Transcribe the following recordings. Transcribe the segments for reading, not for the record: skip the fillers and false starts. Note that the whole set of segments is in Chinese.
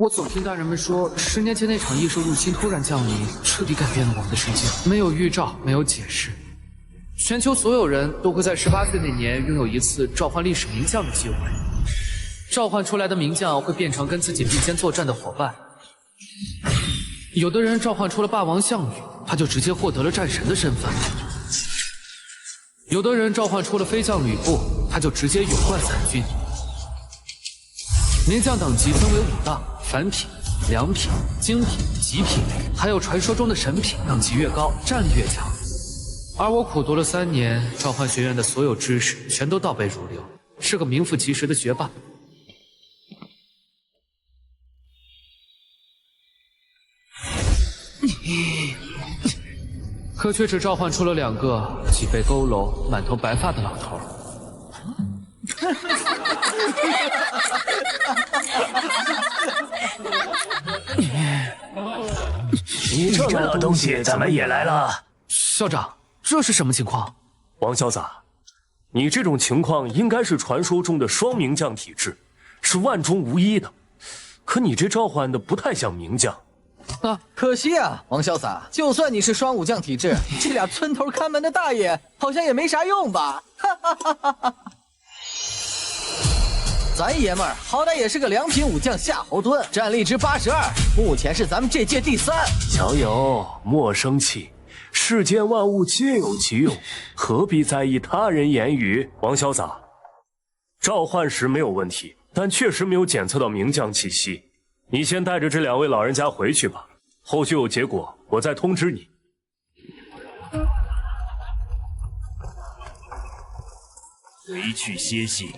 我总听大人们说，10年前那场异兽入侵突然降临，彻底改变了我们的世界。没有预兆，没有解释，全球所有人都会在18岁那年拥有一次召唤历史名将的机会。召唤出来的名将会变成跟自己并肩作战的伙伴。有的人召唤出了霸王项羽，他就直接获得了战神的身份；有的人召唤出了飞将吕布，他就直接勇冠3军。名将等级分为5档：凡品、良品、精品、极品，还有传说中的神品，等级越高，战力越强。而我苦读了3年，召唤学院的所有知识全都倒背如流，是个名副其实的学霸。可却只召唤出了2个脊背佝偻、满头白发的老头。你这东西怎么也来了？校长，这是什么情况？王潇洒，你这种情况应该是传说中的双名将体质，是万中无一的。可你这召唤的不太像名将。可惜啊，王潇洒，就算你是双武将体质，这俩村头看门的大爷好像也没啥用吧？哈哈哈哈哈！咱爷们儿好歹也是个良品武将夏侯惇，战力值82，目前是咱们这届第3。小友，莫生气，世间万物皆有其用，何必在意他人言语？王潇洒，召唤时没有问题，但确实没有检测到名将气息。你先带着这2位老人家回去吧，后续有结果我再通知你。回去歇息。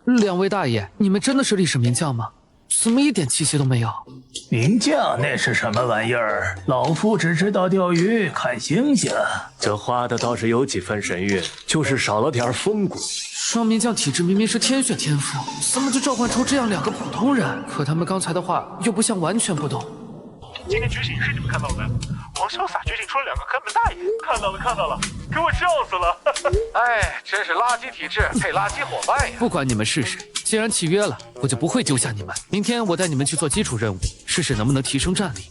2位大爷，你们真的是历史名将吗？怎么一点气息都没有？名将那是什么玩意儿？老夫只知道钓鱼、看星星。这画的倒是有几分神韵，就是少了点风骨。双名将体质明明是天选天赋，怎么就召唤出这样2个普通人？可他们刚才的话又不像完全不懂。今天觉醒是你们看到的，王潇洒觉醒出了2个看门大爷，看到了，给我笑死了！哎，真是垃圾体质配垃圾伙伴呀！不管你们是谁，既然契约了，我就不会丢下你们。明天我带你们去做基础任务，试试能不能提升战力。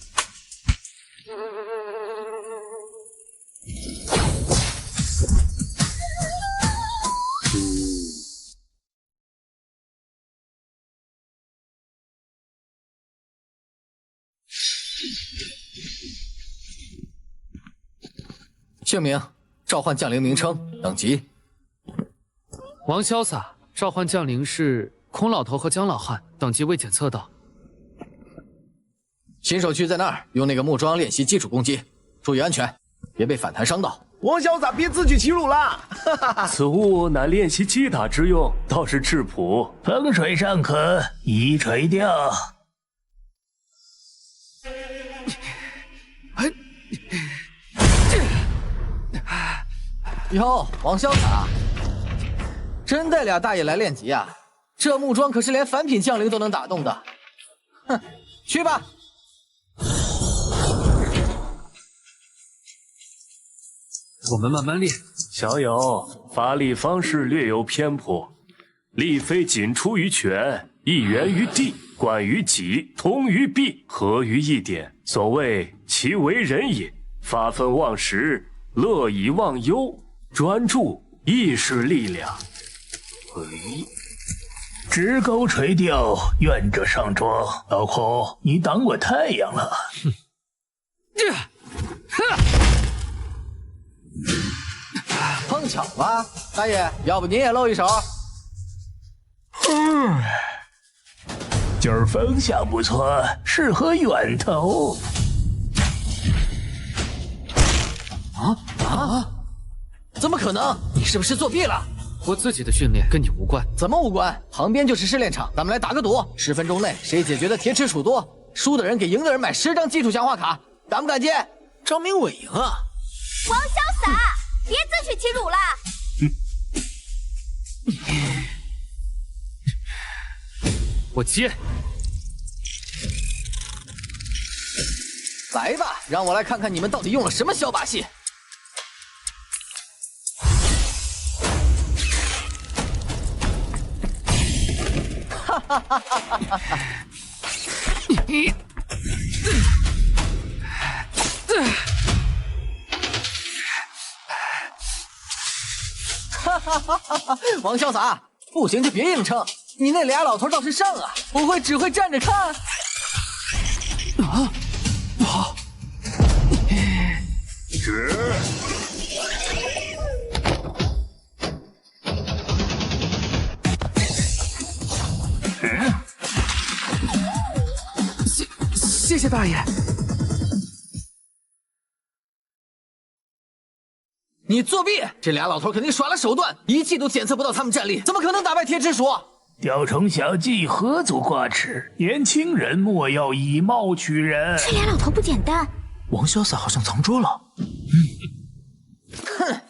姓名、召唤将领名称、等级。王潇洒，召唤将领是孔老头和姜老汉，等级未检测到。新手区在那儿，用那个木桩练习基础攻击，注意安全，别被反弹伤到。王潇洒，别自取其辱了！此物乃练习击打之用，倒是质朴。风水尚可，一锤掉。哟，王潇洒，真带俩大爷来练级啊？这木桩可是连凡品将领都能打动的。哼，去吧。我们慢慢练。小友，发力方式略有偏颇，力非仅出于拳，亦源于地，贯于己，通于臂，合于一点。所谓其为人也，发愤忘食，乐以忘忧，专注亦是力量。直钩垂钓，愿者上桩。老孔，你挡我太阳了。碰巧吧，大爷，要不您也露一手？今儿风向不错，适合远投。怎么可能？你是不是作弊了？我自己的训练跟你无关。怎么无关？旁边就是试炼场，咱们来打个赌，10分钟内谁解决的铁齿鼠多，输的人给赢的人买10张基础强化卡，敢不敢接？张明伟赢啊！王潇洒，别自取其辱了。我接。来吧，让我来看看你们到底用了什么小把戏。王潇洒，不行就别硬撑，你那俩老头倒是上啊，不会只会站着看。啊，不好！谢谢大爷。你作弊！这俩老头肯定耍了手段，一记都检测不到他们战力，怎么可能打败铁之鼠？雕虫小技，何足挂齿？年轻人莫要以貌取人。这俩老头不简单。王潇洒好像藏拙了。哼！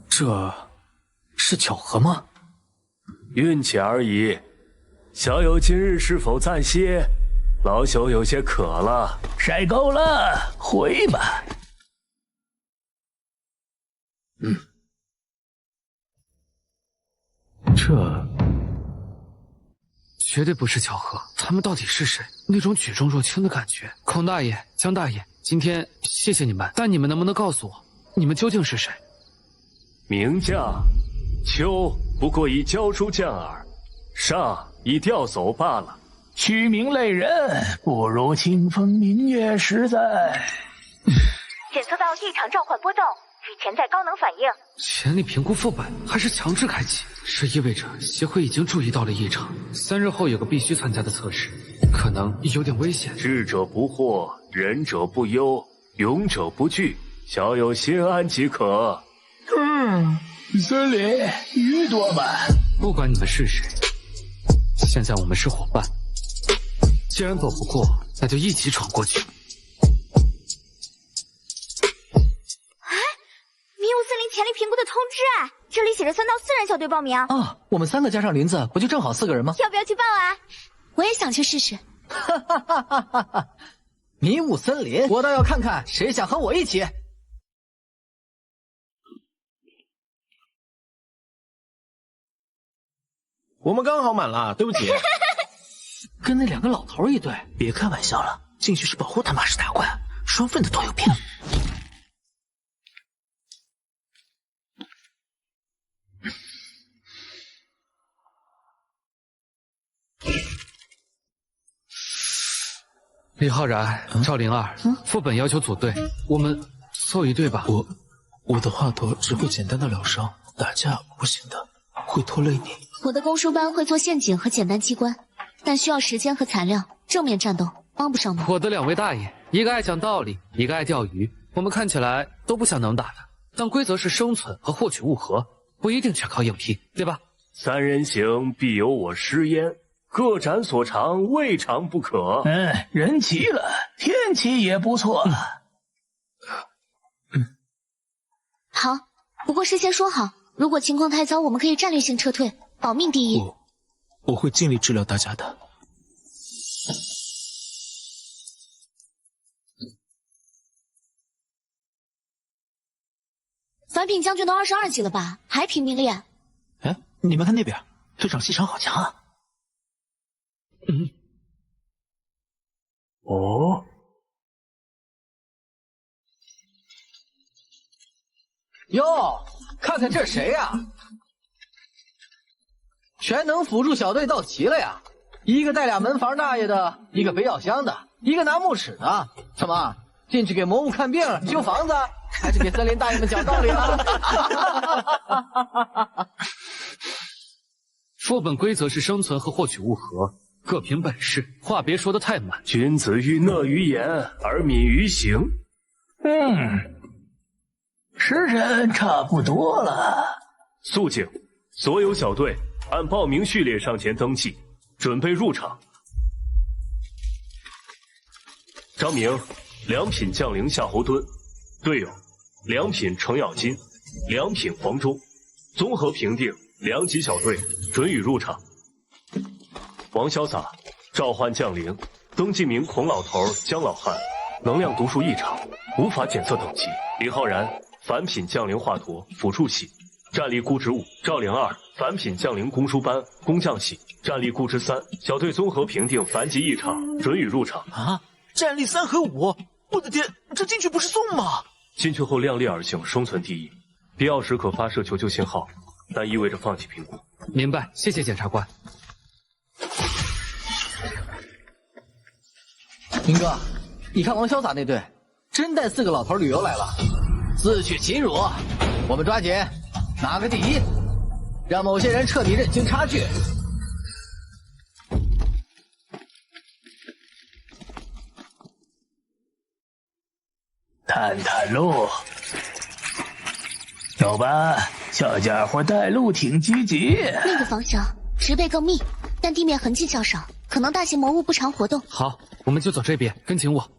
这是巧合吗？运气而已。小友今日是否暂歇？老朽有些渴了。晒够了，回吧。这绝对不是巧合。他们到底是谁？那种举重若轻的感觉。孔大爷、江大爷，今天谢谢你们，但你们能不能告诉我，你们究竟是谁？名将，秋不过已交出将耳，上已调走罢了。取名类人，不如清风明月实在。检测到异常召唤波动，与潜在高能反应。潜力评估副本还是强制开启，这意味着协会已经注意到了异常。3日后有个必须参加的测试，可能有点危险。智者不惑，仁者不忧，勇者不惧，小友心安即可。森林鱼多吧？不管你们是谁，现在我们是伙伴。既然躲不过，那就一起闯过去。迷雾森林潜力评估的通知啊，这里写着3到4人小队报名。啊，我们3个加上林子，不就正好4个人吗？要不要去报啊？我也想去试试。迷雾森林，我倒要看看谁想和我一起。我们刚好满了，对不起。跟那2个老头一队，别开玩笑了，进去是保护他马氏大官，双份的都有病。李浩然、赵灵儿，副本要求组队，我们凑一队吧。我的华佗只会简单的疗伤，打架不行的，会拖累你。我的攻书班会做陷阱和简单机关，但需要时间和材料，正面战斗帮不上忙。我的2位大爷，一个爱讲道理，一个爱钓鱼，我们看起来都不像能打的，但规则是生存和获取物合，不一定全靠硬拼，对吧3人行，必有我师焉。各展所长，未尝不可。人齐了，天气也不错。好，不过事先说好，如果情况太糟，我们可以战略性撤退，保命第一。我会尽力治疗大家的。反品将军都22级了吧，还拼命练？哎，你们看那边，队长气场好强啊！哦，哟，看看这谁呀？全能辅助小队到齐了呀！一个带俩门房大爷的，一个背药箱的，一个拿木尺的。怎么进去给魔物看病、修房子，还是给森林大爷们讲道理啊？副本规则是生存和获取物合，各凭本事，话别说得太满。君子欲讷于言而敏于行。时辰差不多了。肃静，所有小队按报名序列上前登记，准备入场。张明，2品将领夏侯惇，队友2品程咬金，2品黄忠，综合评定2级小队准予入场。王潇洒，召唤将领，登记名孔老头、江老汉，能量读数异常，无法检测等级。李浩然，凡品降临华佗辅助系，战力估值5；赵灵2，凡品降临公输班工匠系，战力估值3。小队综合评定凡级异常，准予入场。啊，战力3和5，我的天，这进去不是送吗？进去后量力而行，生存第一，必要时可发射求救信号，但意味着放弃评估。明白，谢谢检察官。明哥，你看王潇洒那队，真带4个老头旅游来了，自取其辱。我们抓紧拿个第一，让某些人彻底认清差距。探探路，走吧，小家伙带路挺积极。那个方向植被更密，但地面痕迹较少，可能大型魔物不常活动。好，我们就走这边，跟紧我。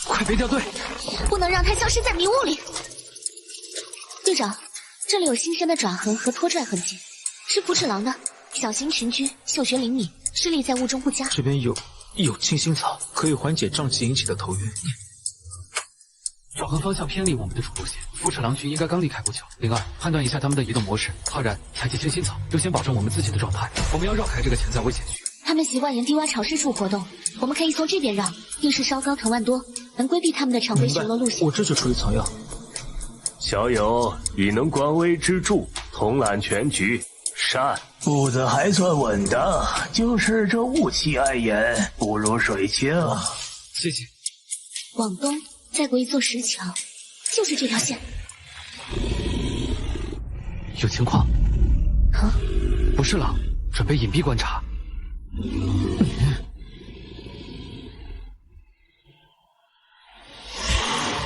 快别掉队！不能让它消失在迷雾里。队长，这里有新生的爪痕和拖拽痕迹，是福齿狼的。小型群居，嗅觉灵敏，视力在雾中不佳。这边有清新草，可以缓解瘴气引起的头晕。爪痕方向偏离我们的主路线，福齿狼群应该刚离开不久。灵儿，判断一下他们的移动模式。浩然，采集清新草，优先保证我们自己的状态。我们要绕开这个潜在危险区。他们习惯沿低洼潮湿处活动，我们可以从这边绕，地势稍高藤蔓多，能规避他们的常规巡逻路线。我这就处理草药。小友已能官威之助，统揽全局，善。步子还算稳当，就是这雾气碍眼，不如水清。谢谢。往东再过一座石桥，就是这条线。有情况。啊？不是狼，准备隐蔽观察。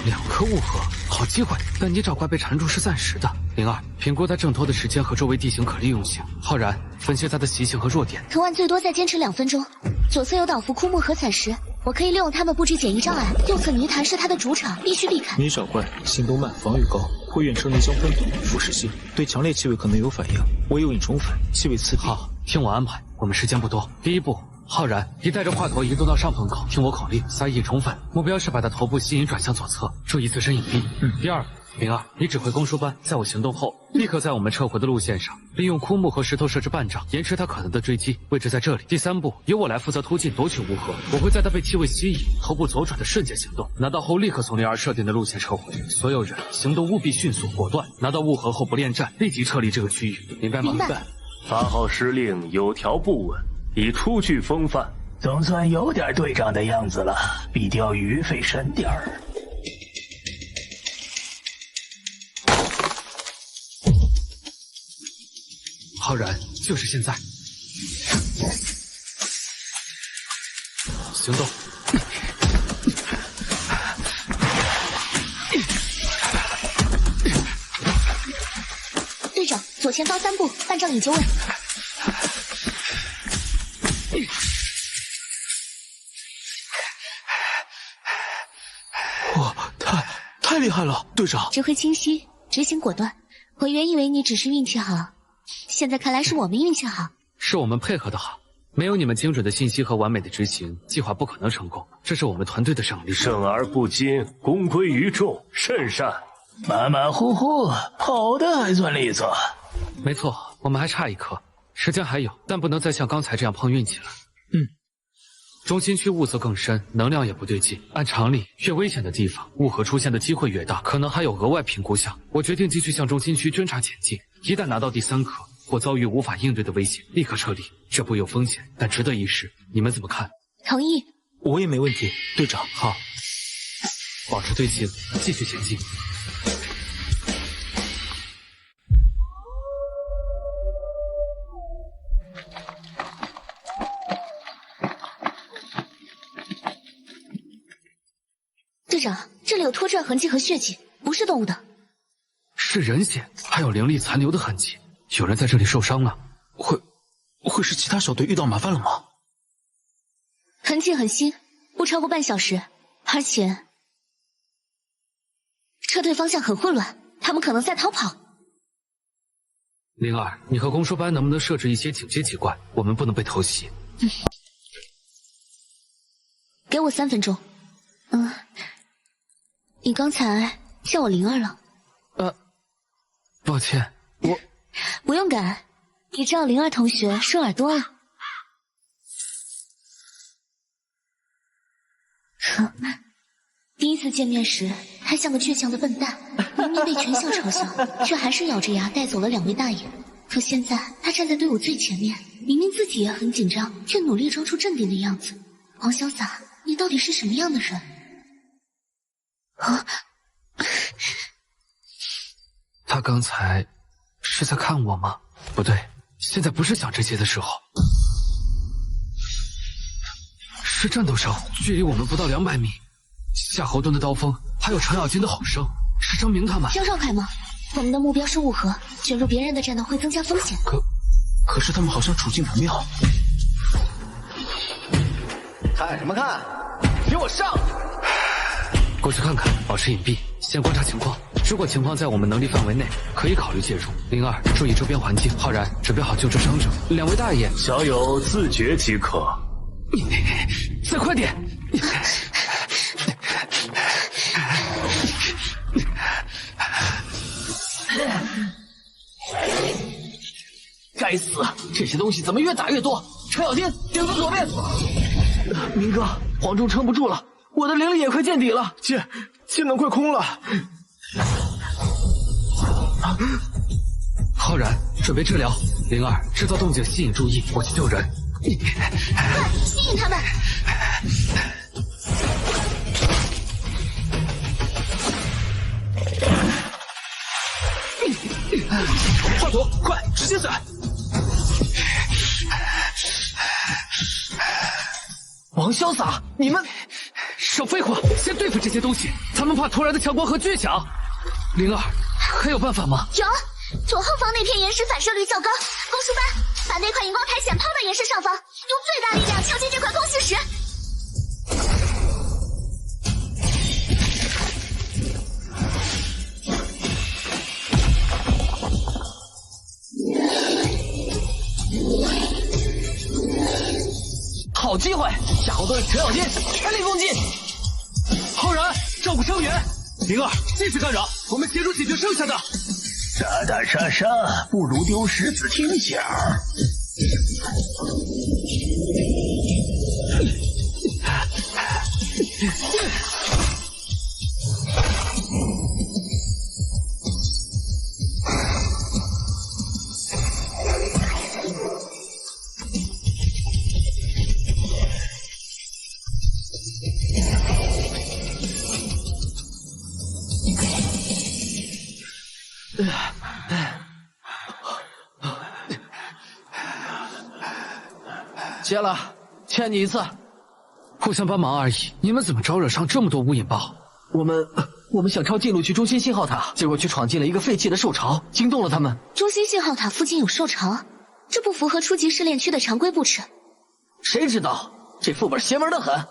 2颗雾核，好机会，但你找怪被缠住是暂时的。灵儿，评估他挣脱的时间和周围地形可利用性。浩然，分析他的习性和弱点。藤蔓最多再坚持2分钟。左侧有倒伏枯木和采石，我可以利用它们布置简易障碍。右侧泥潭是他的主场，必须避开。你找怪，行动慢，防御高，会远程能将分毒、腐蚀性，对强烈气味可能有反应。我有引虫粉，气味刺鼻。好，听我安排，我们时间不多。第一步，浩然，你带着华佗移动到上风口，听我口令，撒引虫粉，目标是把他头部吸引转向左侧，注意自身隐蔽。第二，灵儿，你指挥公输班，在我行动后，立刻在我们撤回的路线上，利用枯木和石头设置半障，延迟他可能的追击，位置在这里。第三步，由我来负责突进夺取雾核，我会在他被气味吸引，头部左转的瞬间行动，拿到后立刻从灵儿设定的路线撤回。所有人行动务必迅速果断，拿到雾核后不恋战，立即撤离这个区域，明白吗？明白。发号施令有条不紊，以出具风范。总算有点队长的样子了，比钓鱼费深点儿。浩然，就是现在，行动！队长，左前方3步，半障引就位。哇，太厉害了，队长！指挥清晰，执行果断。我原以为你只是运气好，现在看来是我们运气好。是我们配合的好，没有你们精准的信息和完美的执行，计划不可能成功。这是我们团队的胜利。胜而不惊，功归于众，甚善。马马虎虎，跑得还算利索。没错，我们还差1颗，时间还有，但不能再像刚才这样碰运气了。中心区雾色更深，能量也不对劲。按常理，越危险的地方，雾核出现的机会越大，可能还有额外评估项。我决定继续向中心区侦查前进，一旦拿到第3颗，或遭遇无法应对的危险，立刻撤离。这步有风险，但值得一试。你们怎么看？同意。我也没问题，队长。好，保持队形，继续前进。队长，这里有拖拽痕迹和血迹，不是动物的。是人血，还有灵力残留的痕迹。有人在这里受伤了。会是其他小队遇到麻烦了吗？痕迹很新，不超过半小时，而且撤退方向很混乱，他们可能在逃跑。灵儿，你和公输班能不能设置一些警戒机关？我们不能被偷袭。给我3分钟。你刚才叫我灵儿了？抱歉，我不用改，你叫灵儿同学顺耳多了。哼，第一次见面时还像个倔强的笨蛋，明明被全校嘲笑，却还是咬着牙带走了2位大爷。可现在他站在队伍最前面，明明自己也很紧张，却努力装出镇定的样子。王潇洒，你到底是什么样的人？啊！他刚才是在看我吗？不对，现在不是想这些的时候。是战斗声，距离我们不到200米。夏侯惇的刀锋，还有程咬金的吼声，是张明他们。要绕开吗？我们的目标是雾河，卷入别人的战斗会增加风险。可是他们好像处境不妙。看什么看？给我上！过去看看，保持隐蔽，先观察情况。如果情况在我们能力范围内，可以考虑介入。灵儿，注意周边环境。浩然，准备好救治伤者。2位大爷，小友自觉即可。再快点！该死，这些东西怎么越打越多？程咬金，顶住左边！明哥，黄忠撑不住了，我的灵力也快见底了，技能快空了。浩然，准备治疗。灵儿，制造动静吸引注意，我去救人。快吸引他们！华佗，快直接斩！王潇洒，你们少废话，先对付这些东西。他们怕突然的强光和巨响。灵儿，还有办法吗？有，左后方那片岩石反射率较高，光束班把那块荧光台显抛到岩石上方，用最大力量敲击这块空隙石。好机会！夏侯惇、程咬金全力攻击！浩然，照顾伤员。灵儿，继续干扰，我们协助解决剩下的。打打杀杀，不如丢石子听响。接了，欠你一次。互相帮忙而已，你们怎么招惹上这么多无影豹？我们想抄近路去中心信号塔，结果却闯进了一个废弃的兽巢，惊动了他们。中心信号塔附近有兽巢，这不符合初级试炼区的常规布置。谁知道这副本邪门的很，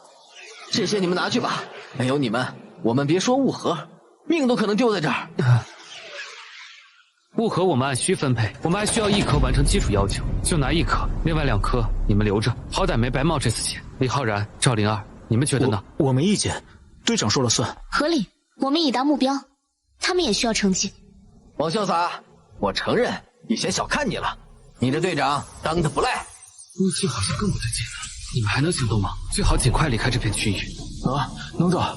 这些你们拿去吧。没有你们，我们别说雾河，命都可能丢在这儿。雾核我们按需分配，我们还需要1颗完成基础要求，就拿1颗，另外2颗你们留着，好歹没白冒这次险。李浩然、赵灵儿，你们觉得呢？我没意见，队长说了算。合理，我们已达目标，他们也需要成绩。王潇洒，我承认以前小看你了，你的队长当得不赖。雾气好像更不对劲了，你们还能行动吗？最好尽快离开这片区域。能的。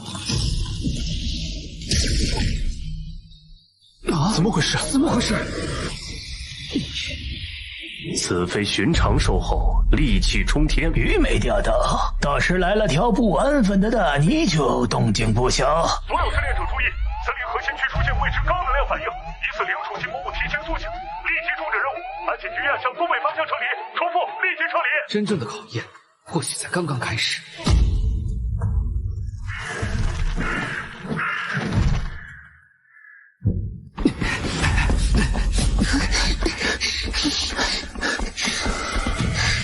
怎么回事？怎么回事？此非寻常兽吼，戾气冲天。鱼没钓到，倒是来了条不安分的大泥鳅，动静不小。所有试炼者注意，森林核心区出现未知高能量反应，疑似灵属性魔物提前苏醒，立即终止任务，安全局院向东北方向撤离。重复，立即撤离。真正的考验，或许才刚刚开始。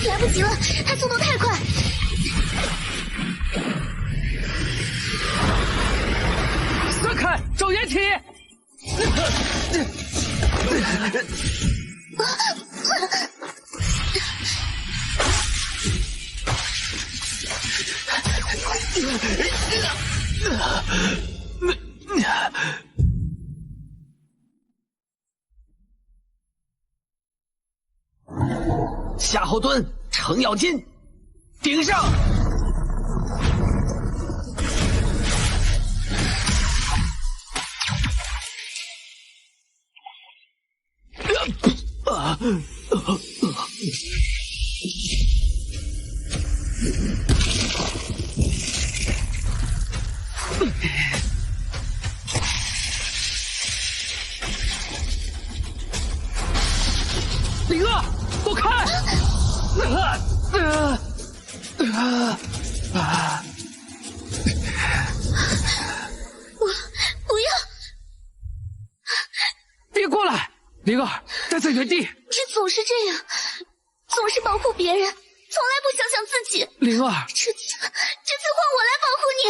来不及了，他速度太快。散开，找掩体。夏侯惇，程咬金，顶上！灵儿，躲开！不要！别过来！灵儿，待在原地！你总是这样，总是保护别人，从来不想想自己。灵儿，这次换我来保护你。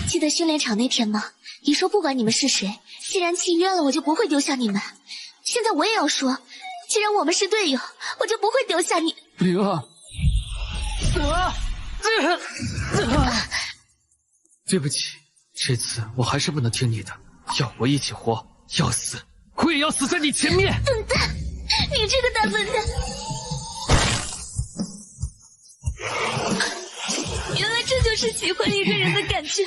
记得训练场那天吗？你说不管你们是谁，既然契约了，我就不会丢下你们。现在我也要说，既然我们是队友，我就不会丢下你。灵儿，对不起，这次我还是不能听你的。要活一起活，要死我也要死在你前面。笨蛋，你这个大笨蛋！原来这就是喜欢一个人的感觉。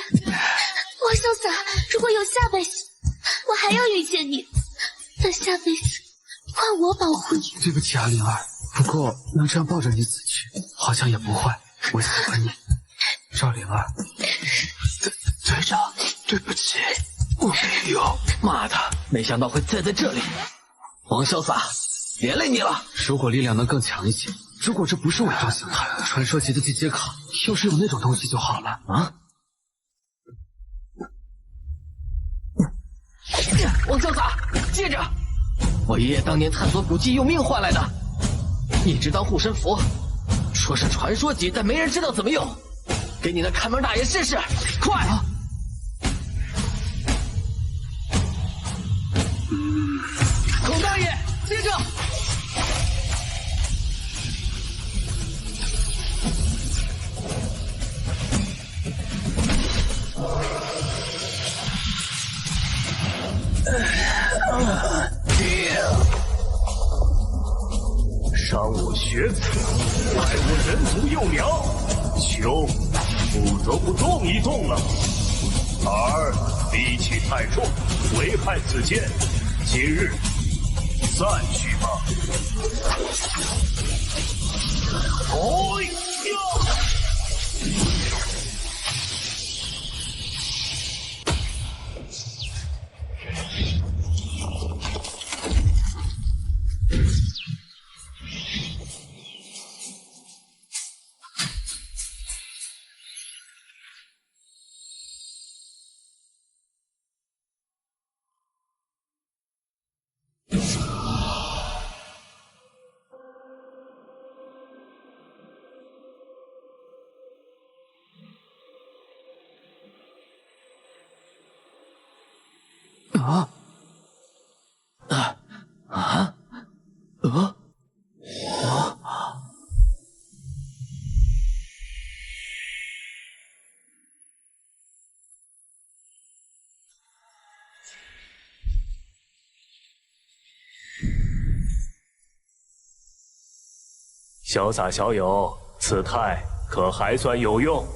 王潇洒，如果有下辈子，我还要遇见你。但下辈子换我保护你。对不起啊，灵儿，不过能这样抱着你死去，好像也不坏。我喜欢你，赵灵儿。队长，对不起，我没有。妈的，没想到会栽在这里。王潇洒，连累你了。如果力量能更强一些，如果这不是伪装形态，传说级的进阶卡，要是有那种东西就好了啊！王潇洒，接着！我爷爷当年探索古迹用命换来的，一直当护身符，说是传说级，但没人知道怎么用。给你那看门大爷试试，快！孔大爷，接着！伤我学子，害我人族幼苗，秋不得不动一动了。儿力气太重，危害子剑，今日散去吧。哎呀！潇洒小友，此态可还算有用？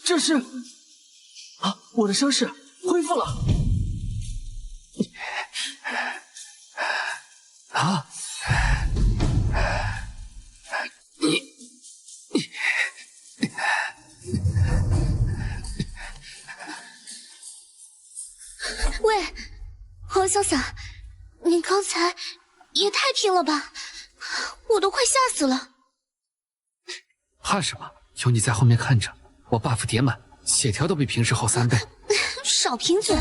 这是我的伤势恢复了。喂，黄潇洒，你刚才也太拼了吧，我都快吓死了。怕什么？有你在后面看着，我 buff 叠满，血条都比平时厚3倍。少贫嘴！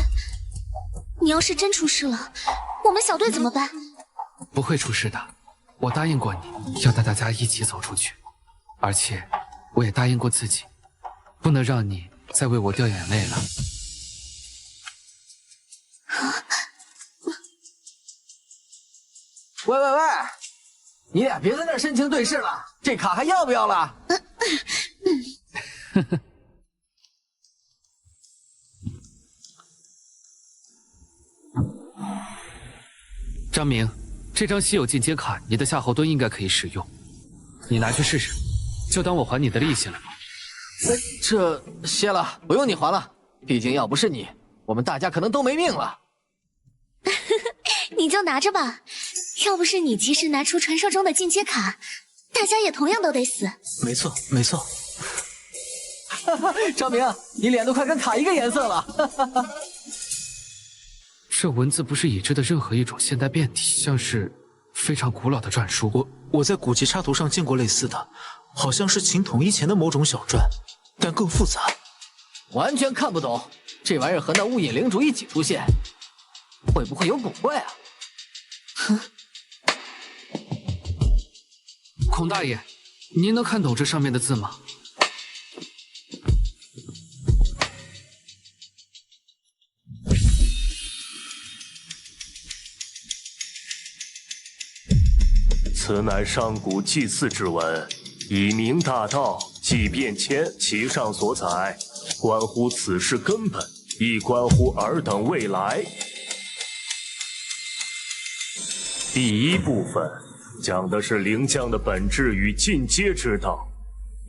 你要是真出事了，我们小队怎么办？不会出事的，我答应过你要带大家一起走出去，而且我也答应过自己，不能让你再为我掉眼泪了。喂，你俩别在那儿深情对视了，这卡还要不要了？张明，这张稀有进阶卡，你的夏侯惇应该可以使用，你拿去试试，就当我还你的利息了。这谢了，不用你还了，毕竟要不是你，我们大家可能都没命了。你就拿着吧，要不是你及时拿出传说中的进阶卡，大家也同样都得死。没错。张明，你脸都快跟卡一个颜色了。这文字不是已知的任何一种现代变体，像是非常古老的篆书。我在古籍插图上见过类似的，好像是秦统一前的某种小篆，但更复杂。完全看不懂，这玩意儿和那雾隐领主一起出现，会不会有古怪啊？哼！孔大爷，您能看懂这上面的字吗？此乃上古祭祀之文，以明大道，即变迁，其上所载，关乎此事根本，亦关乎尔等未来。第一部分讲的是灵将的本质与进阶之道。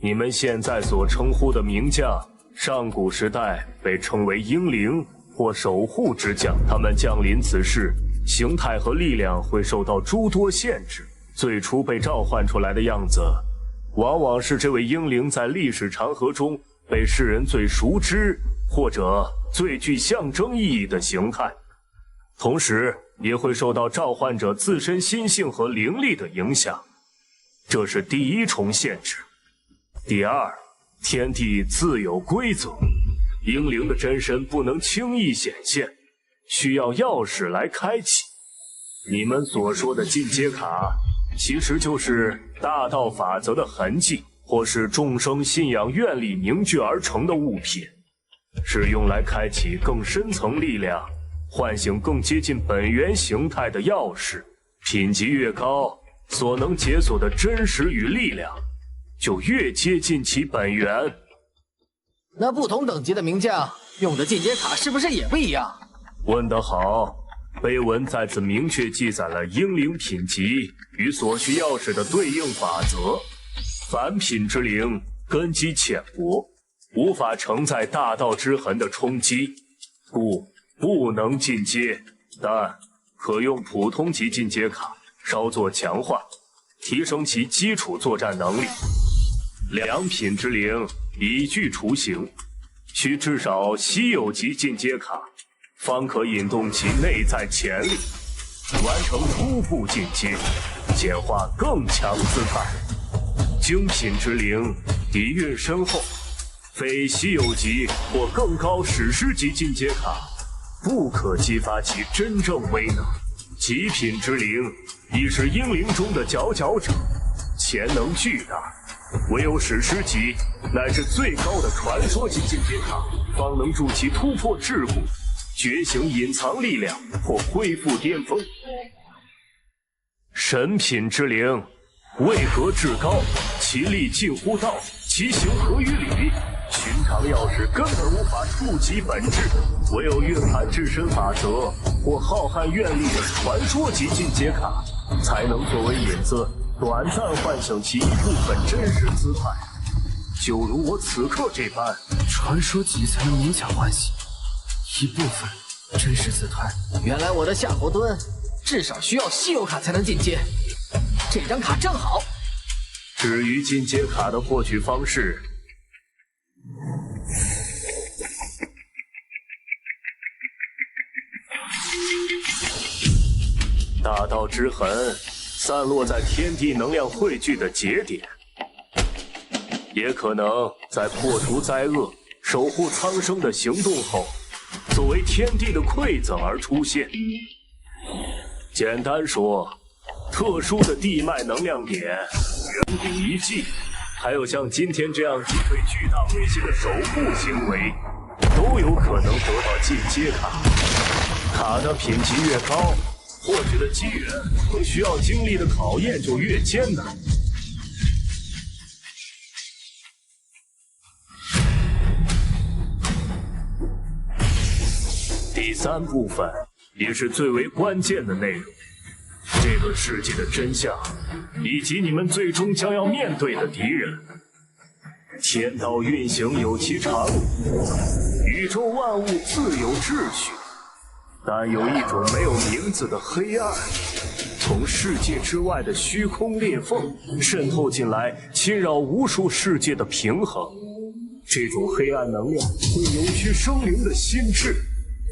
你们现在所称呼的名将，上古时代被称为英灵或守护之将，他们降临此世，形态和力量会受到诸多限制。最初被召唤出来的样子，往往是这位英灵在历史长河中被世人最熟知或者最具象征意义的形态，同时也会受到召唤者自身心性和灵力的影响，这是第一重限制。第二，天地自有规则，英灵的真身不能轻易显现，需要钥匙来开启。你们所说的进阶卡，其实就是大道法则的痕迹，或是众生信仰愿力凝聚而成的物品，是用来开启更深层力量，唤醒更接近本源形态的钥匙。品级越高，所能解锁的真实与力量就越接近其本源。那不同等级的名将用的进阶卡是不是也不一样？问得好，碑文在此明确记载了英灵品级与所需钥匙的对应法则。凡品之灵根基浅薄，无法承载大道之痕的冲击，故不能进阶，但可用普通级进阶卡稍作强化，提升其基础作战能力。良品之灵已具雏形，需至少稀有级进阶卡，方可引动其内在潜力，完成初步进阶，显化更强姿态。精品之灵底蕴深厚，非稀有级或更高史诗级进阶卡不可激发其真正威能。极品之灵已是英灵中的佼佼者，潜能巨大，唯有史诗级乃至最高的传说级进阶卡方能助其突破桎梏，觉醒隐藏力量或恢复巅峰。神品之灵位格至高，其力近乎道，其形合于理，寻常钥匙根本无法触及本质，唯有蕴含至身法则或浩瀚愿力的传说级进阶卡，才能作为引子，短暂唤醒其一部分真实姿态，就如我此刻这般。传说级才能勉强唤醒一部分真实姿态。原来我的夏侯惇至少需要稀有卡才能进阶，这张卡正好。至于进阶卡的获取方式，大道之痕散落在天地能量汇聚的节点，也可能在破除灾厄、守护苍生的行动后，作为天地的馈赠而出现。简单说，特殊的地脉能量点，原地一击，还有像今天这样击退巨大威胁的守护行为，都有可能得到进阶卡。卡的品级越高，获取的机缘和需要经历的考验就越艰难。第3部分也是最为关键的内容，这个世界的真相，以及你们最终将要面对的敌人。天道运行有其常理，宇宙万物自有秩序，但有一种没有名字的黑暗，从世界之外的虚空裂缝渗透进来，侵扰无数世界的平衡。这种黑暗能量会扭曲生灵的心智，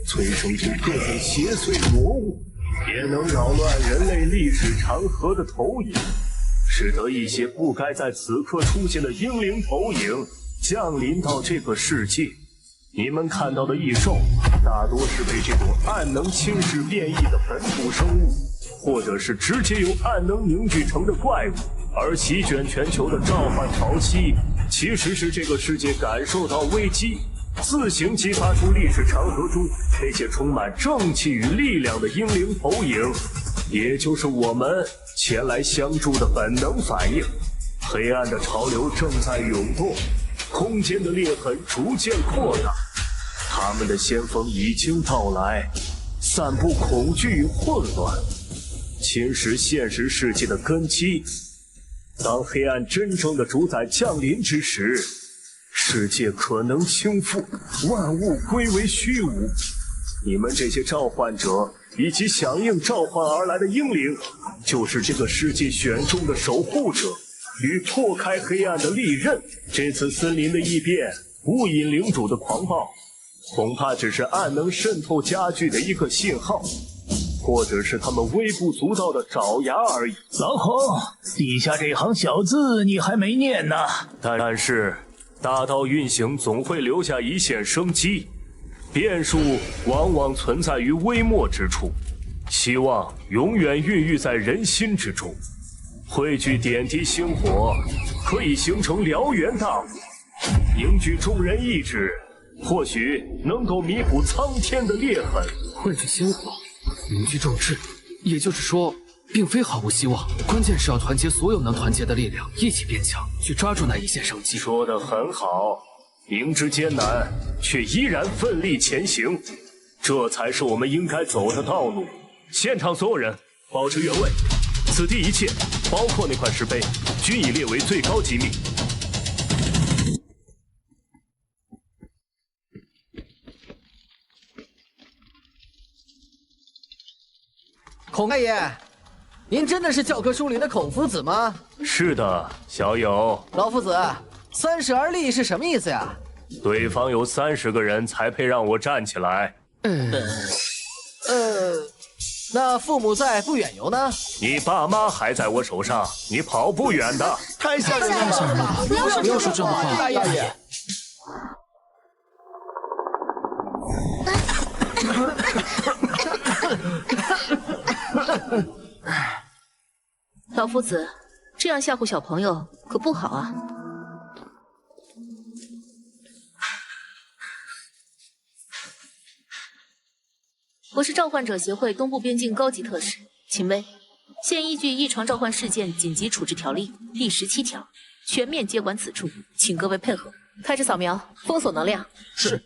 催生出各种邪祟魔物，也能扰乱人类历史长河的投影，使得一些不该在此刻出现的英灵投影降临到这个世界。你们看到的异兽，大多是被这种暗能侵蚀变异的本土生物，或者是直接由暗能凝聚成的怪物。而席卷全球的召唤潮汐，其实是这个世界感受到危机，自行激发出历史长河中那些充满正气与力量的英灵投影，也就是我们前来相助的本能反应。黑暗的潮流正在涌动，空间的裂痕逐渐扩大，他们的先锋已经到来，散布恐惧与混乱，侵蚀现实世界的根基。当黑暗真正的主宰降临之时，世界可能倾覆，万物归为虚无。你们这些召唤者以及响应召唤而来的英灵，就是这个世界选中的守护者与破开黑暗的利刃。这次森林的异变，雾隐领主的狂暴，恐怕只是暗能渗透加剧的一个信号，或者是他们微不足道的爪牙而已。老孔，底下这行小字你还没念呢。但是大道运行总会留下一线生机，变数往往存在于微末之处，希望永远孕育在人心之中。汇聚点滴星火，可以形成燎原大火，凝聚众人意志，或许能够弥补苍天的裂痕。汇聚星火，凝聚众志，也就是说，并非毫无希望。关键是要团结所有能团结的力量，一起变强，去抓住那一线生机。说得很好，明知艰难，却依然奋力前行，这才是我们应该走的道路。现场所有人保持原位，此地一切，包括那块石碑，均已列为最高机密。孔太爷，您真的是教科书里的孔夫子吗？是的，小友。老夫子，30而立是什么意思呀？对方有30个人才配让我站起来。那父母在不远游呢？你爸妈还在我手上，你跑不远的。太吓人了！不要说这种话，大爷。老夫子，这样吓唬小朋友可不好啊。我是召唤者协会东部边境高级特使秦薇，现依据异常召唤事件紧急处置条例第17条，全面接管此处，请各位配合。开始扫描，封锁能量。是。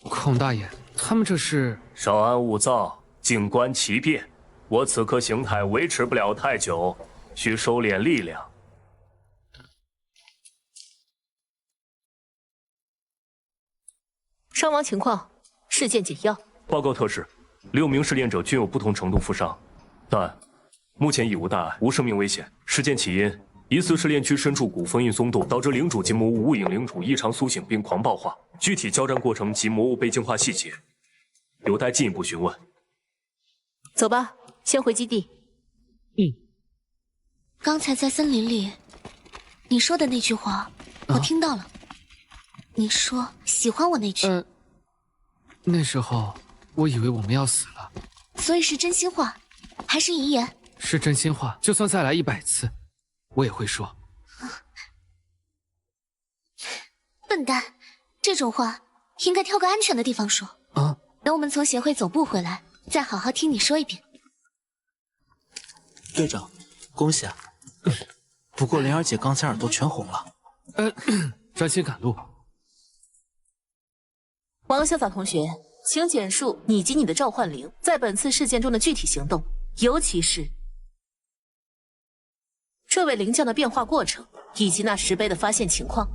孔大爷，他们这是……稍安勿躁，静观其变。我此刻形态维持不了太久，需收敛力量。伤亡情况，事件简要。报告特使，6名试炼者均有不同程度负伤，但目前已无大碍，无生命危险。事件起因疑似试炼区深处古封印松动，导致领主及魔物无影领主异常苏醒并狂暴化。具体交战过程及魔物被净化细节，有待进一步询问。走吧，先回基地。刚才在森林里，你说的那句话，我听到了。你说喜欢我那句，那时候我以为我们要死了。所以是真心话，还是遗言？是真心话，就算再来100次，我也会说。笨蛋，这种话应该挑个安全的地方说。啊！等我们从协会总部回来，再好好听你说一遍。队长，恭喜啊！不过灵儿姐刚才耳朵全红了。专心赶路。王潇洒同学，请简述你及你的召唤灵在本次事件中的具体行动，尤其是这位灵将的变化过程，以及那石碑的发现情况。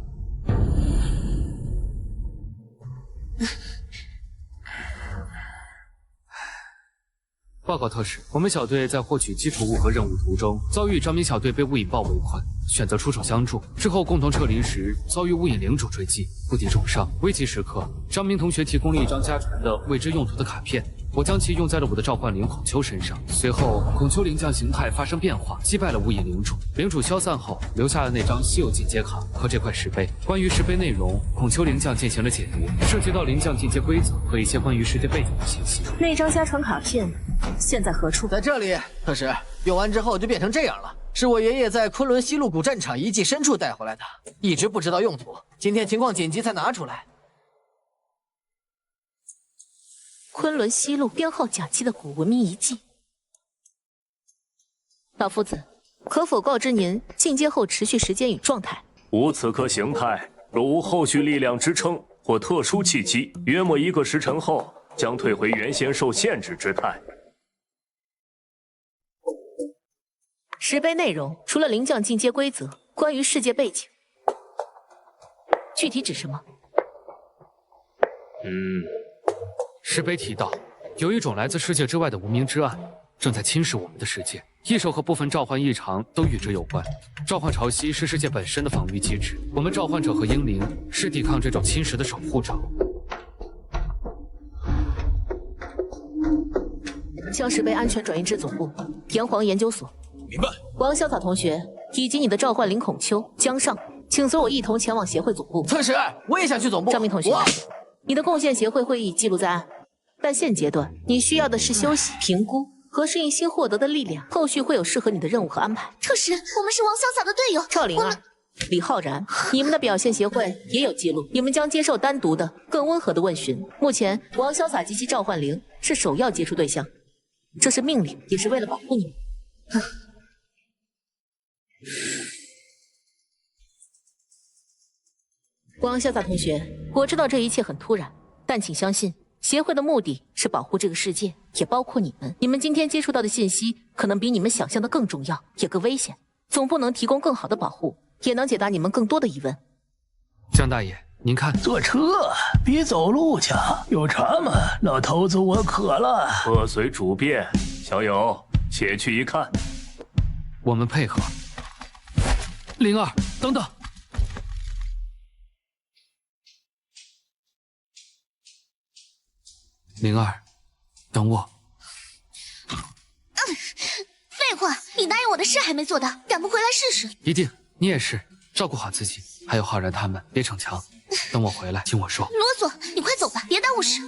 报告特使，我们小队在获取基础物和任务途中，遭遇张明小队被雾影豹围困，选择出手相助。之后共同撤离时，遭遇雾影领主追击，不敌重伤。危急时刻，张明同学提供了一张家传的未知用途的卡片，我将其用在了我的召唤灵孔丘身上。随后，孔丘灵将形态发生变化，击败了雾影领主。领主消散后，留下了那张稀有进阶卡和这块石碑。关于石碑内容，孔丘灵将进行了解读，涉及到灵将进阶规则和一些关于世界背景的信息。那张家传卡片现在何处？在这里，特使。用完之后就变成这样了，是我爷爷在昆仑西路古战场遗迹深处带回来的，一直不知道用途，今天情况紧急才拿出来。昆仑西路编号甲7的古文明遗迹。老夫子，可否告知您进阶后持续时间与状态？无此刻形态，若无后续力量支撑或特殊契机，约莫1个时辰后将退回原先受限制之态。石碑内容除了灵将进阶规则，关于世界背景，具体指什么？石碑提到，有一种来自世界之外的无名之暗，正在侵蚀我们的世界。异兽和部分召唤异常都与之有关。召唤潮汐是世界本身的防御机制，我们召唤者和英灵是抵抗这种侵蚀的守护者。将石碑安全转移至总部炎黄研究所。明白。王潇洒同学以及你的召唤灵孔丘、江上，请随我一同前往协会总部。特使，我也想去总部。张明同学，你的贡献协会会议记录在案，但现阶段你需要的是休息、评估和适应新获得的力量，后续会有适合你的任务和安排。特使，我们是王潇洒的队友。赵灵儿、李浩然，你们的表现协会也有记录，你们将接受单独的、更温和的问询。目前，王潇洒及其召唤灵是首要接触对象，这是命令，也是为了保护你们。王潇洒同学，我知道这一切很突然，但请相信，协会的目的是保护这个世界，也包括你们。你们今天接触到的信息，可能比你们想象的更重要，也更危险。总部能提供更好的保护，也能解答你们更多的疑问。江大爷，您看，坐车比走路强。有茶吗？老头子，我渴了。客随主便，小友，且去一看。我们配合。灵儿，等等。灵儿，等我。废话，你答应我的事还没做到，赶不回来试试？一定，你也是，照顾好自己，还有浩然他们，别逞强。等我回来，听我说。啰嗦，你快走吧，别耽误事。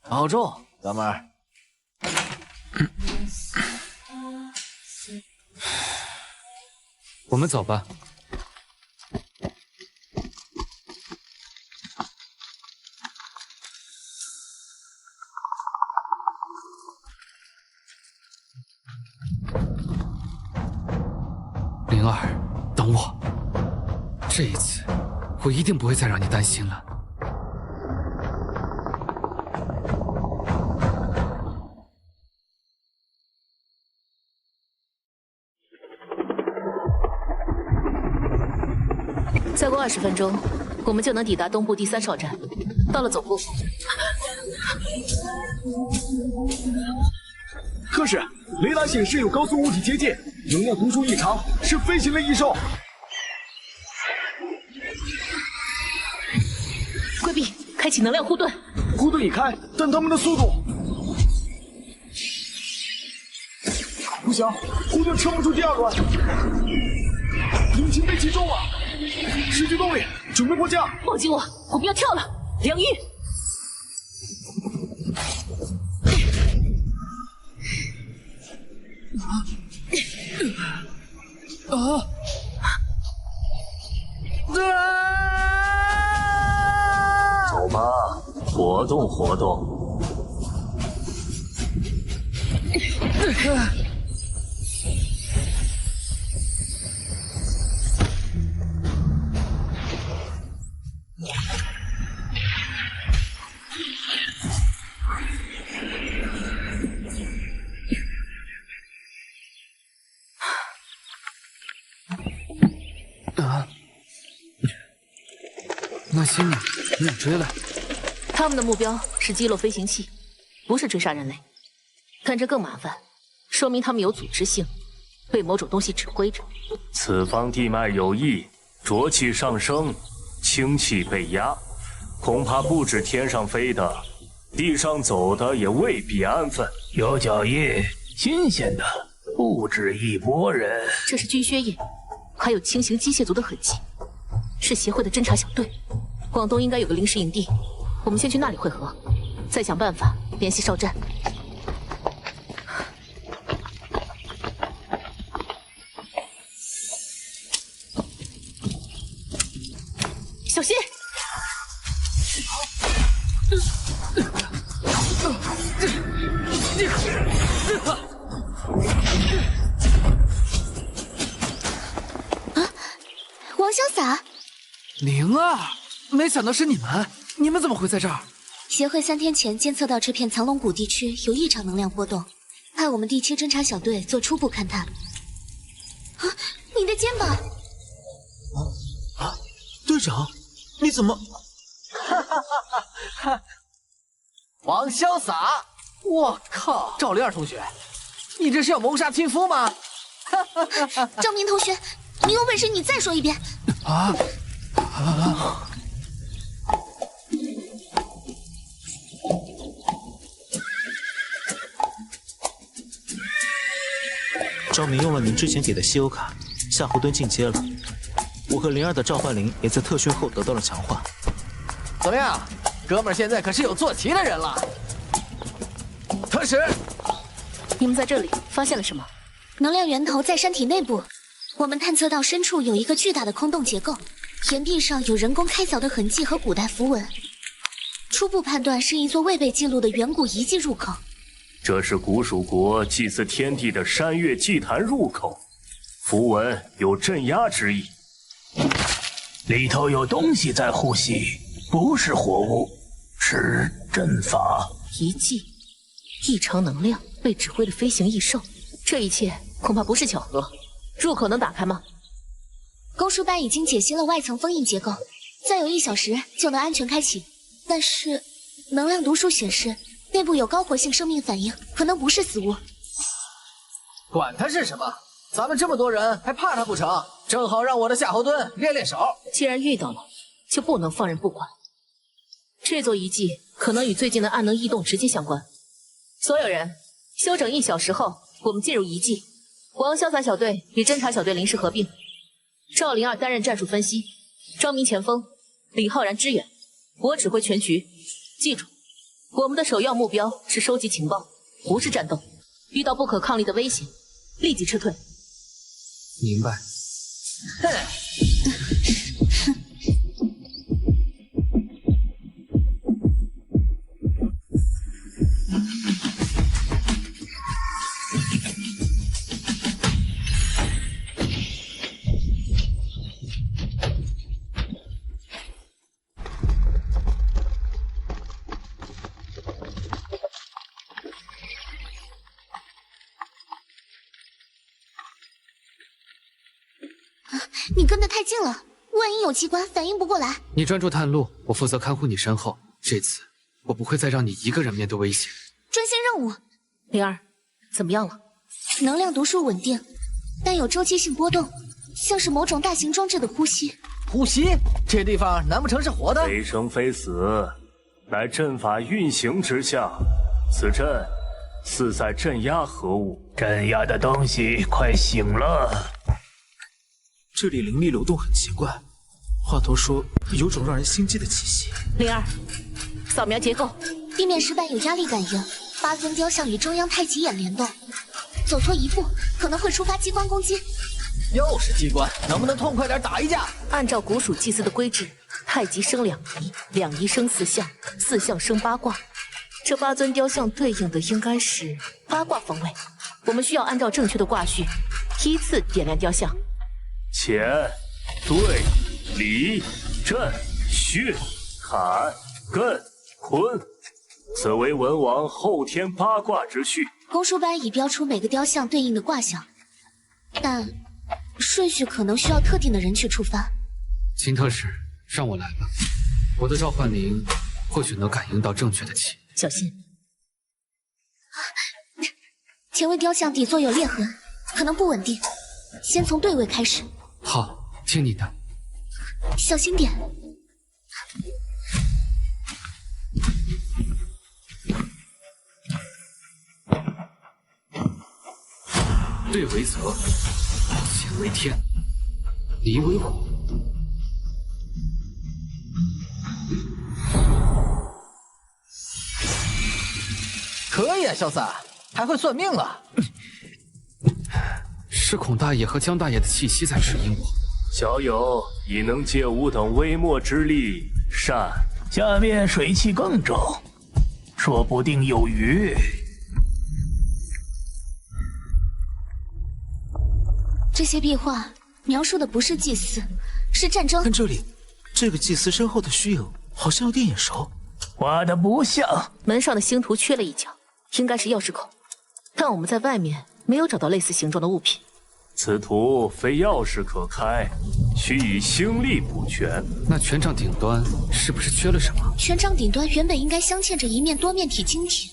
保重，哥们儿。我们走吧。灵儿，等我。这一次，我一定不会再让你担心了。再过20分钟，我们就能抵达东部第3哨站。到了总部，特使，雷达显示有高速物体接近，能量读数异常，是飞行类异兽。规避，开启能量护盾。护盾已开，但他们的速度不行，护盾撑不住第2轮，引擎被击中了。时局到位，准备迫降。抱紧我，我们要跳了！梁玉，走吧，活动活动。那行你追来。他们的目标是击落飞行器，不是追杀人类。但这更麻烦，说明他们有组织性，被某种东西指挥着。此方地脉有异，浊气上升，氢气被压，恐怕不止天上飞的，地上走的也未必安分。有脚印，新鲜的，不止一拨人。这是军靴印，还有轻型机械族的痕迹，是协会的侦察小队。广东应该有个临时营地，我们先去那里汇合，再想办法联系哨站。小心！王潇洒，灵儿，没想到是你们，你们怎么会在这儿？协会3天前监测到这片藏龙谷地区有异常能量波动，派我们地区侦察小队做初步勘探。啊，你的肩膀！队长，你怎么？王潇洒，我靠！赵灵儿同学，你这是要谋杀亲夫吗？赵明同学，你有本事你再说一遍！赵明用了您之前给的稀有卡，夏侯惇进阶了。我和灵儿的召唤灵也在特训后得到了强化。怎么样，哥们儿现在可是有坐骑的人了。特使，你们在这里发现了什么？能量源头在山体内部，我们探测到深处有一个巨大的空洞结构，岩壁上有人工开凿的痕迹和古代符文，初步判断是一座未被记录的远古遗迹入口。这是古蜀国祭祀天地的山岳祭坛入口，符文有镇压之意。里头有东西在呼吸，不是活物，是阵法。遗迹，异常能量被指挥的飞行异兽，这一切恐怕不是巧合。入口能打开吗？勾书班已经解析了外层封印结构，再有1小时就能安全开启。但是能量读数显示内部有高活性生命反应，可能不是死物。管他是什么，咱们这么多人还怕他不成？正好让我的夏侯惇练练手。既然遇到了，就不能放任不管。这座遗迹可能与最近的暗能异动直接相关。所有人休整1小时后，我们进入遗迹。王潇洒小队与侦察小队临时合并，赵灵儿担任战术分析，张明前锋，李浩然支援，我指挥全局。记住，我们的首要目标是收集情报，不是战斗。遇到不可抗力的威胁，立即撤退。明白。哼。你跟得太近了，万一有机关反应不过来。你专注探路，我负责看护你身后。这次我不会再让你一个人面对危险。专心任务。灵儿，怎么样了？能量读数稳定，但有周期性波动，像是某种大型装置的呼吸。呼吸？这地方难不成是活的？非生非死，乃阵法运行之象。此阵似在镇压何物？镇压的东西快醒了！这里灵力流动很奇怪，话头说有种让人心悸的气息。灵儿，扫描结构。地面石板有压力感应，8尊雕像与中央太极眼联动，走错一步可能会触发激光攻击。又是机关，能不能痛快点打一架？按照古蜀祭祀的规制，太极生两仪，两仪生4象，4象生8卦。这8尊雕像对应的应该是8卦方位。我们需要按照正确的卦序，依次点亮雕像。乾、兑、离、震、巽、坎、艮、坤，此为文王后天8卦之序。公书班已标出每个雕像对应的卦象，但顺序可能需要特定的人去触发。秦特使，让我来吧，我的召唤灵或许能感应到正确的气。小心！前位雕像底座有裂痕，可能不稳定，先从对位开始。好，听你的。小心点。对为泽，乾为天，离为火。可以啊，萧三，还会算命了。是孔大爷和江大爷的气息在指引我。小友已能借吾等微末之力，善。下面水气更重，说不定有余。这些壁画描述的不是祭祀，是战争。看这里，这个祭司身后的虚影好像有点眼熟。画的不像。门上的星图缺了一角，应该是钥匙孔，但我们在外面没有找到类似形状的物品。此图非钥匙可开，需以星力补全。那权杖顶端是不是缺了什么？权杖顶端原本应该镶嵌着一面多面体晶体，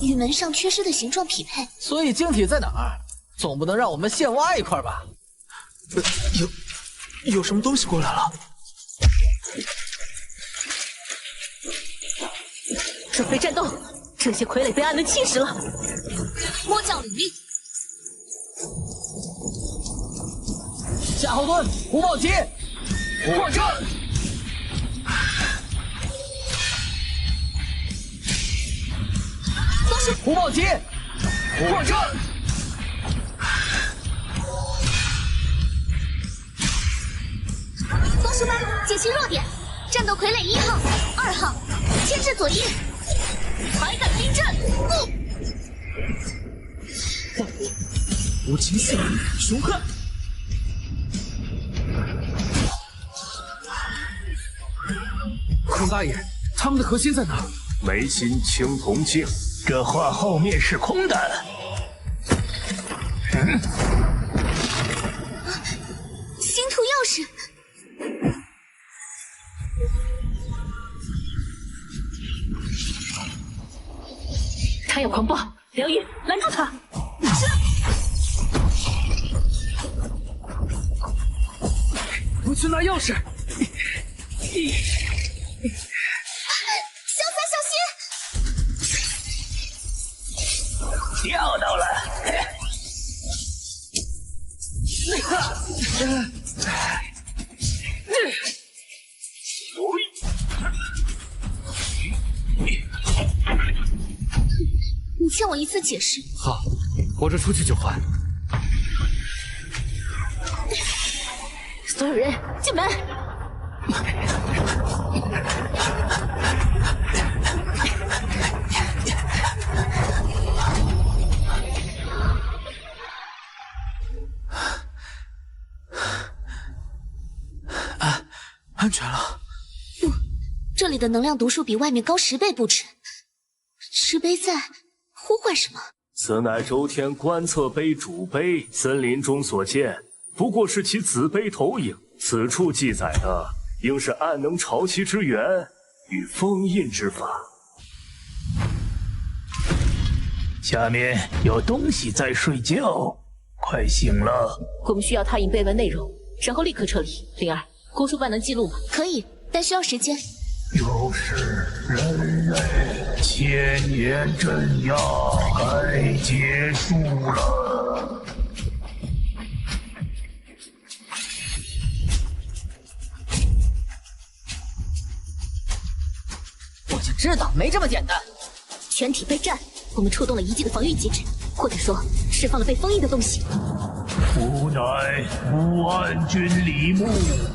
与门上缺失的形状匹配。所以晶体在哪儿？总不能让我们现挖一块吧？有什么东西过来了？准备战斗！这些傀儡被暗能侵蚀了。魔将领令，夏侯惇、胡茂吉，破阵！都是胡茂吉，破阵！公书班解析弱点，战斗傀儡1号、2号，牵制左翼，还敢兵阵，不！无情性，凶悍。孔大爷，他们的核心在哪？眉心青铜镜，这画后面是空的。星图钥匙。他要狂暴，梁玉拦住他！我去拿钥匙。小三小心！钓到了。你欠我一次解释。好，我这出去就还。所有人进门！安全了。这里的能量读数比外面高10倍不止。石碑在呼唤什么？此乃周天观测碑主碑，森林中所见，不过是其子碑投影。此处记载的，应是暗能潮汐之源与封印之法。下面有东西在睡觉，快醒了。我们需要拓印碑文内容，然后立刻撤离。灵儿，公书办能记录吗？可以，但需要时间。就是人类千年镇压该结束了。就知道没这么简单。全体备战！我们触动了遗迹的防御机制，或者说释放了被封印的东西。吾乃武安君李牧，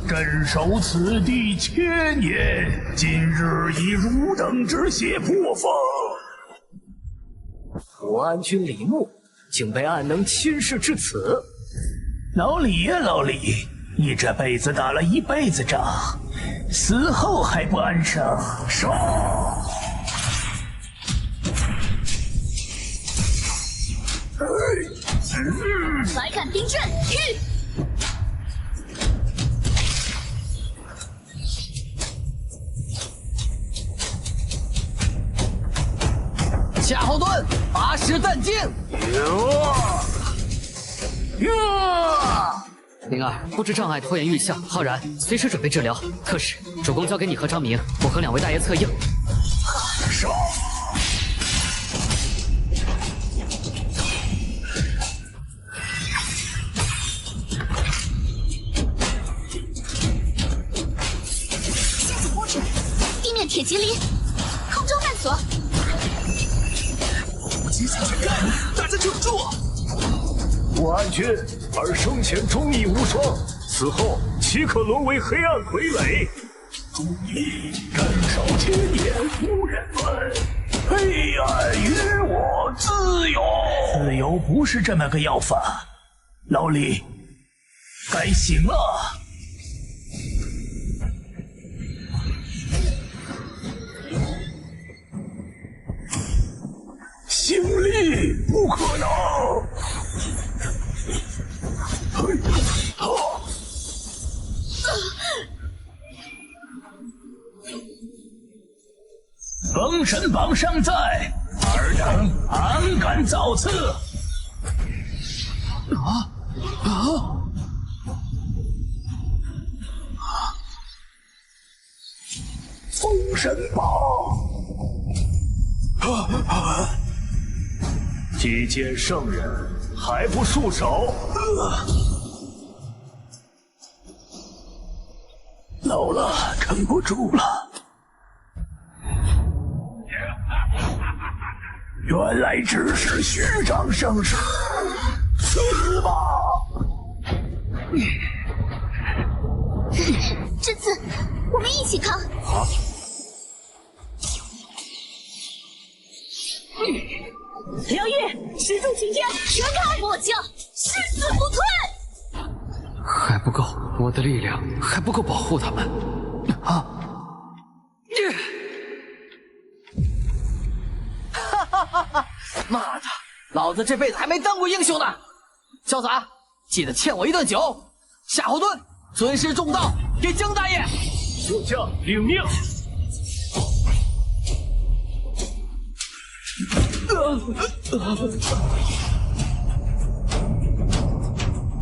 镇守此地千年，今日以汝等之血破封。武安君李牧竟被暗能轻视至此。老李呀，老李，你这辈子打了一辈子仗，死后还不安生？杀！百杆冰阵，遇！夏侯惇，八十弹尽！灵儿，布置障碍拖延遇象，浩然随时准备治疗。特使，主攻交给你和张明，我和2位大爷策应。杀！地面铁蒺藜，空中弹索。急起去干！大家撑住！武安君，而生前忠义无双，死后岂可沦为黑暗傀儡？忠义镇守千年无人分，黑暗与我自由。自由不是这么个要法，老李，该醒了。醒力不可能！封神榜尚在，尔等安敢造次？封神榜！祭见圣人，还不束手？老了，撑不住了。原来只是虚张声势，死吧！这次我们一起扛。好。梁玉，石柱擎天，全开！末将誓死不退。还不够，我的力量还不够保护他们。啊！哈哈哈哈！妈的，老子这辈子还没当过英雄呢！潇洒，记得欠我一顿酒。夏侯惇，尊师重道，给姜大爷。末将领命。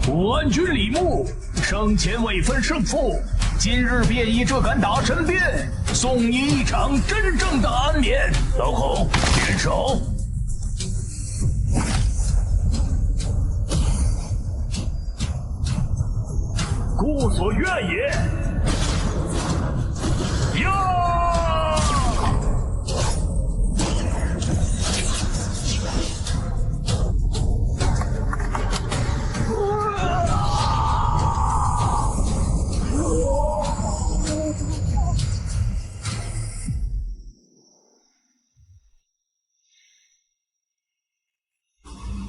武安君李牧生前未分胜负，今日便以这杆打神鞭，送你一场真正的安眠。老孔，联手！故所愿也。呀！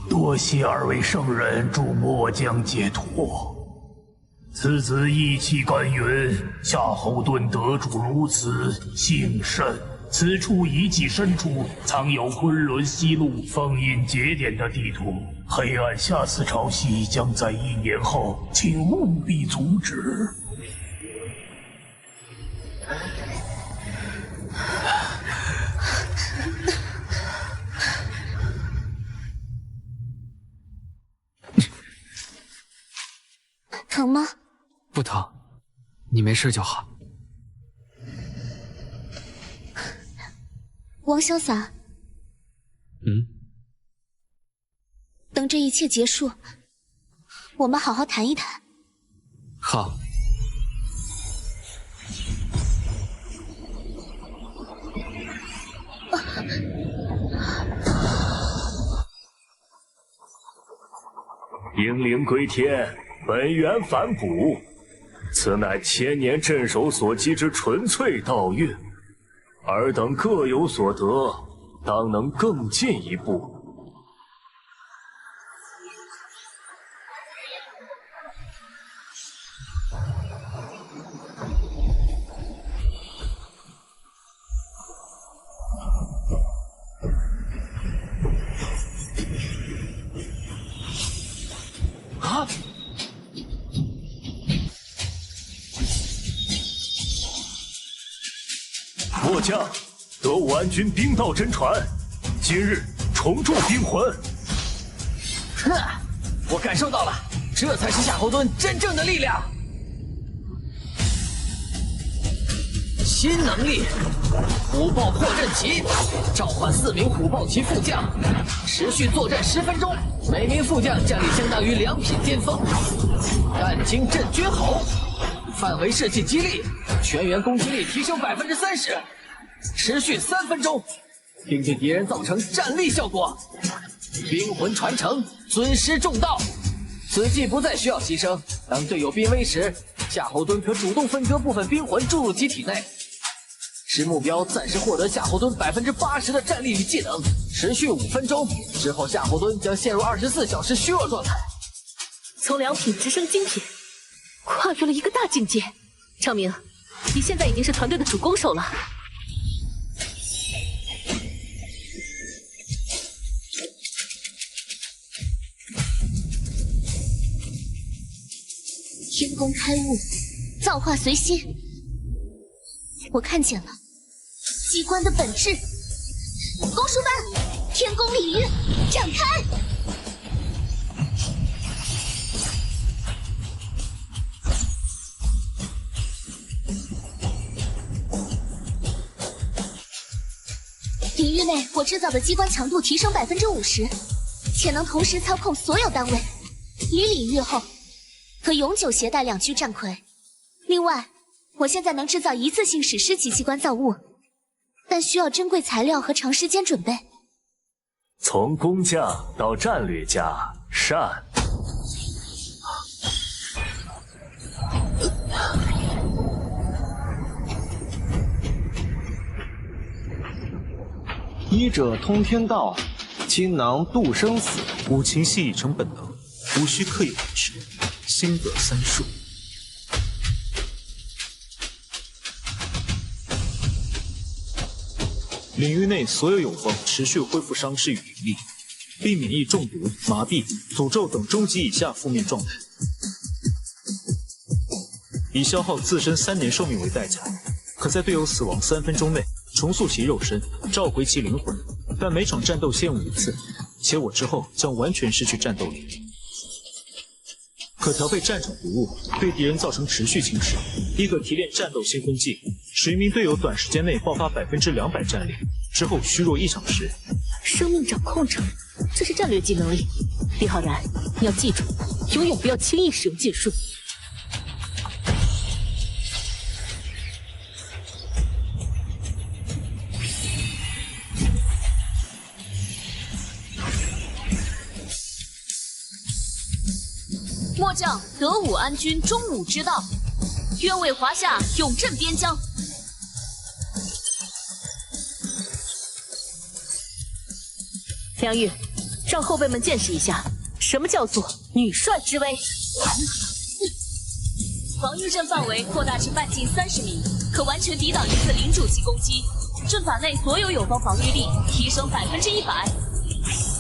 多谢二位圣人助末将解脱。此子义气干云，夏侯惇得主如此，幸甚。此处遗迹深处藏有昆仑西路封印节点的地图，黑暗下次潮汐将在1年后，请务必阻止。疼吗？不疼，你没事就好。王潇洒，等这一切结束，我们好好谈一谈。好。英灵归天，本源反哺，此乃千年镇守所积之纯粹道运。尔等各有所得，当能更进一步。啊！末将得武安军兵道真传，今日重铸兵魂。哼，我感受到了，这才是夏侯惇真正的力量。新能力，虎豹破阵旗，召唤4名虎豹旗副将，持续作战10分钟，每名副将战力相当于2品巅峰。淡金镇军吼，范围射击激励，全员攻击力提升30%，持续3分钟，并对敌人造成战力效果。兵魂传承，尊师重道，此技不再需要牺牲。当队友濒危时，夏侯惇可主动分割部分兵魂注入其体内。使目标暂时获得夏侯惇80%的战力与技能，持续5分钟之后，夏侯惇将陷入24小时虚弱状态。从2品直升精品，跨越了一个大境界。昌明，你现在已经是团队的主攻手了。天宫开悟，造化随心。我看见了机关的本质。攻书班，天宫领域展开。领域内我制造的机关强度提升50%，且能同时操控所有单位。离领域后，可永久携带2具战魁。另外，我现在能制造一次性史诗级机关造物，但需要珍贵材料和长时间准备。从工匠到战略家，善。医者通天道，金囊度生死。五禽戏已成本能，无需刻意维持，心得3数。领域内所有永方持续恢复伤势与灵力，并免疫中毒、麻痹、诅咒等中级以下负面状态，以消耗自身3年寿命为代价，可在队友死亡3分钟内重塑其肉身，召回其灵魂，但每场战斗限无1次，且我之后将完全失去战斗力。可调配战场毒物，对敌人造成持续侵蚀。亦可提炼战斗兴奋剂，使一名队友短时间内爆发200%战力，之后虚弱1场时。生命掌控者，这是战略技能力。李浩然，你要记住，永远不要轻易使用剑术。末将德武安军中武之道，愿为华夏永镇边疆。梁玉，让后辈们见识一下什么叫做女帅之威。防御阵范围扩大至半径30米，可完全抵挡一次领主级攻击。阵法内所有友方防御力提升100%。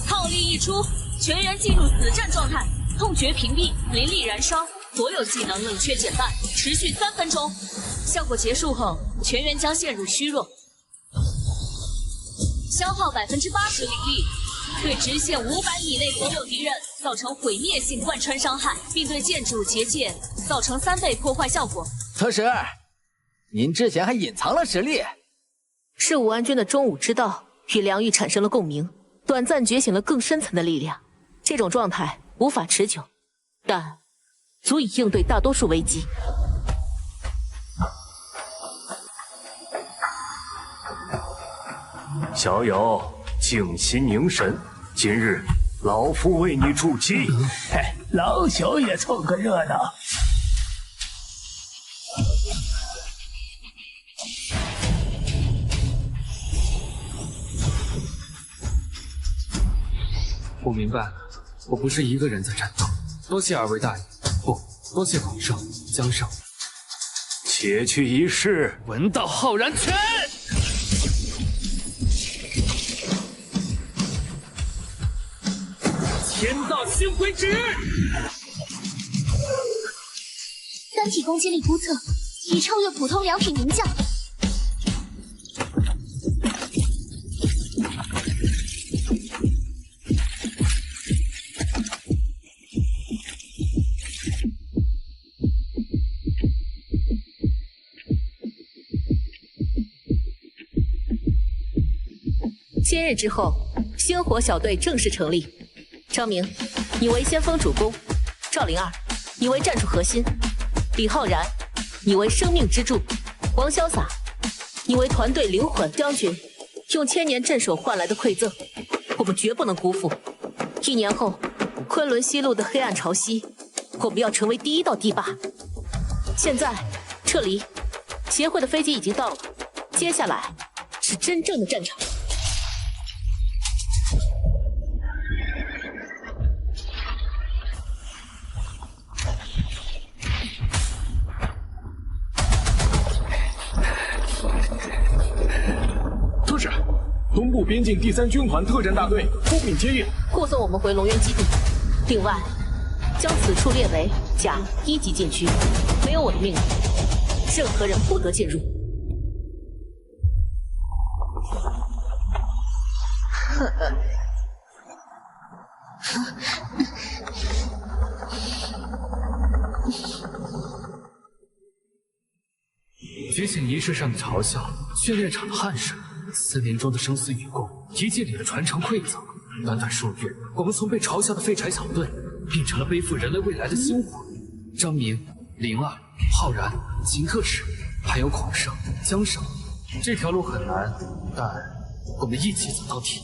号令一出，全员进入死战状态。痛觉屏蔽，灵力燃烧，所有技能冷却减半，持续3分钟。效果结束后，全员将陷入虚弱，消耗80%灵力，对直线500米内所有敌人造成毁灭性贯穿伤害，并对建筑结界造成3倍破坏效果。特使，您之前还隐藏了实力。是武安军的中武之道与梁玉产生了共鸣，短暂觉醒了更深层的力量。这种状态无法持久，但足以应对大多数危机。小友，静心凝神，今日老夫为你助击。嘿，老朽也凑个热闹。我明白了，我不是一个人在战斗。多谢二位大爷，不，多谢孔圣、江圣。且去一试，闻道浩然拳！天道星辉指！单体攻击力不测，已超越普通良品名将。7日之后，星火小队正式成立。张明，你为先锋主攻；赵灵儿，你为战术核心；李浩然，你为生命支柱；王潇洒，你为团队灵魂将军。用千年镇守换来的馈赠，我们绝不能辜负。1年后，昆仑西路的黑暗潮汐，我们要成为第一道堤坝。现在撤离，协会的飞机已经到了，接下来是真正的战场。特使，东部边境第3军团特战大队奉命接应，护送我们回龙渊基地。另外，将此处列为甲1级禁区，没有我的命令，任何人不得进入。觉醒仪式上的嘲笑，训练场的汗水，森林中的生死与共，遗迹里的传承馈赠。短短数月，我们从被嘲笑的废柴小队，变成了背负人类未来的星火。张明、灵儿、浩然、秦特使，还有孔圣、江圣，这条路很难，但我们一起走到底。